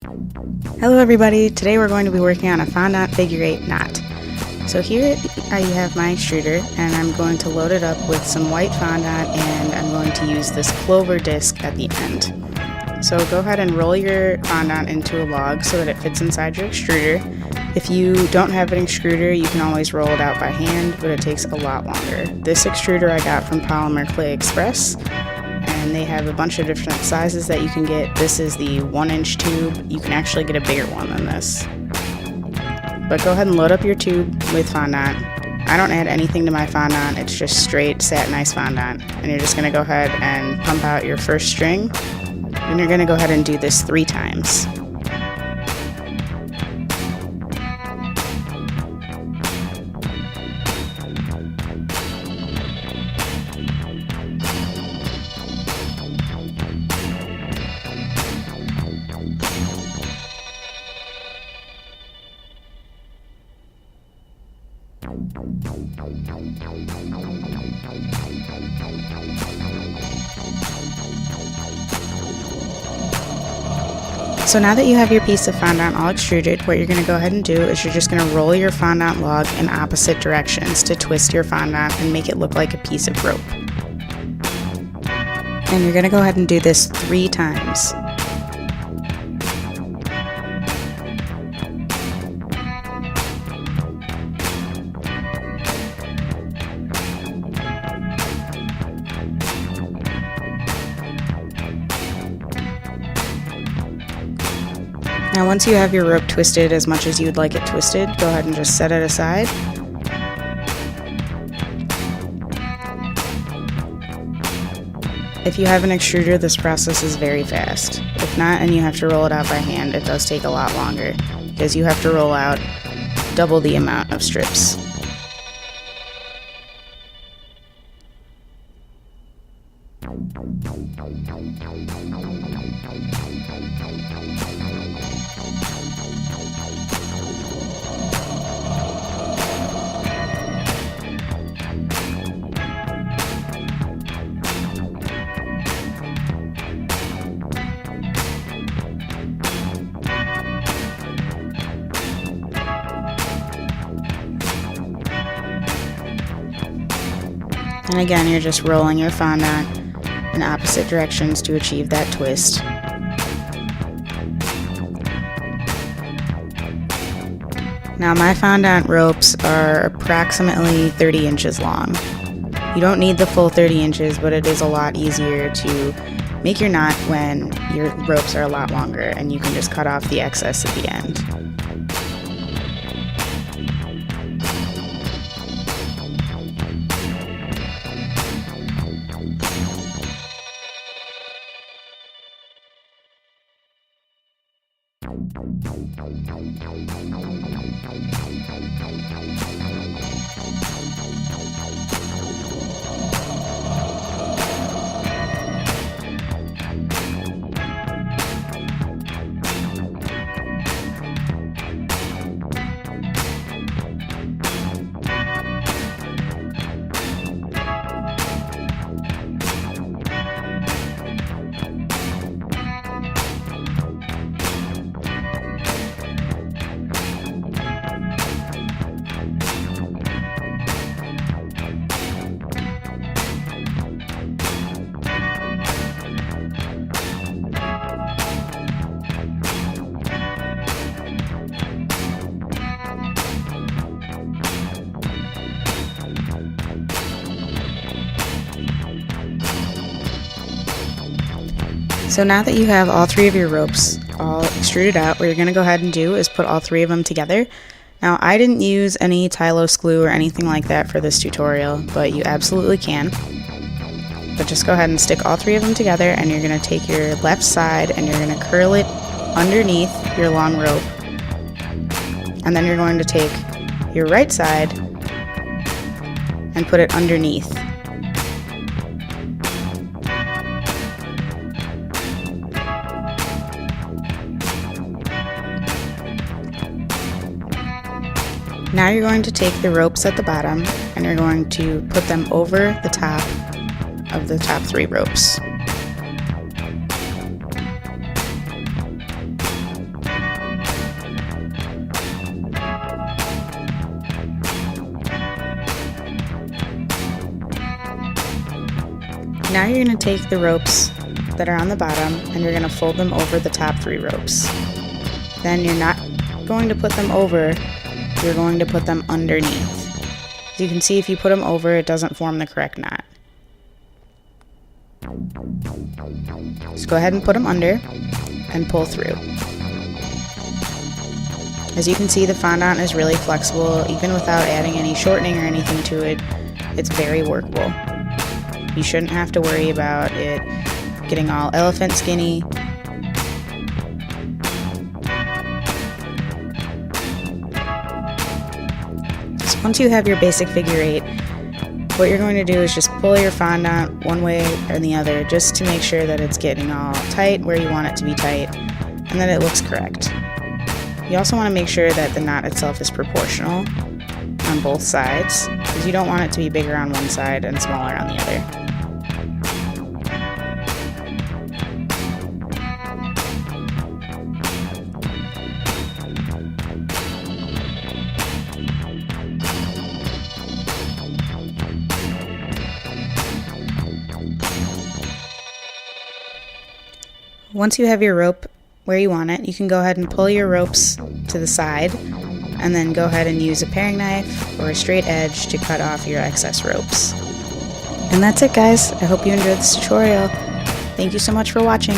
Hello everybody, today we're going to be working on a fondant figure 8 knot. So here I have my extruder and I'm going to load it up with some white fondant and I'm going to use this clover disc at the end. So go ahead and roll your fondant into a log so that it fits inside your extruder. If you don't have an extruder, you can always roll it out by hand, but it takes a lot longer. This extruder I got from Polymer Clay Express, and they have a bunch of different sizes that you can get. This is the 1-inch tube. You can actually get a bigger one than this. But go ahead and load up your tube with fondant. I don't add anything to my fondant, it's just straight Satin Ice fondant. And you're just going to go ahead and pump out your first string. And you're going to go ahead and do this 3 times. So now that you have your piece of fondant all extruded, what you're going to go ahead and do is you're just going to roll your fondant log in opposite directions to twist your fondant and make it look like a piece of rope. And you're going to go ahead and do this 3 times. Now once you have your rope twisted as much as you'd like it twisted, go ahead and just set it aside. If you have an extruder, this process is very fast. If not, and you have to roll it out by hand, it does take a lot longer because you have to roll out double the amount of strips. And again, you're just rolling your fondant in opposite directions to achieve that twist. Now my fondant ropes are approximately 30 inches long. You don't need the full 30 inches, but it is a lot easier to make your knot when your ropes are a lot longer and you can just cut off the excess at the end. So now that you have all 3 of your ropes all extruded out, what you're going to go ahead and do is put all 3 of them together. Now I didn't use any Tylos glue or anything like that for this tutorial, but you absolutely can. But just go ahead and stick all 3 of them together and you're going to take your left side and you're going to curl it underneath your long rope. And then you're going to take your right side and put it underneath. Now you're going to take the ropes at the bottom and you're going to put them over the top of the top 3 ropes. Now you're going to take the ropes that are on the bottom and you're going to fold them over the top 3 ropes. Then you're not going to put them over, you're going to put them underneath. As you can see, if you put them over, it doesn't form the correct knot. Just go ahead and put them under and pull through. As you can see, the fondant is really flexible. Even without adding any shortening or anything to it, it's very workable. You shouldn't have to worry about it getting all elephant skinny. So once you have your basic figure 8, what you're going to do is just pull your fondant one way or the other just to make sure that it's getting all tight where you want it to be tight and that it looks correct. You also want to make sure that the knot itself is proportional on both sides, because you don't want it to be bigger on one side and smaller on the other. Once you have your rope where you want it, you can go ahead and pull your ropes to the side and then go ahead and use a paring knife or a straight edge to cut off your excess ropes. And that's it, guys. I hope you enjoyed this tutorial. Thank you so much for watching.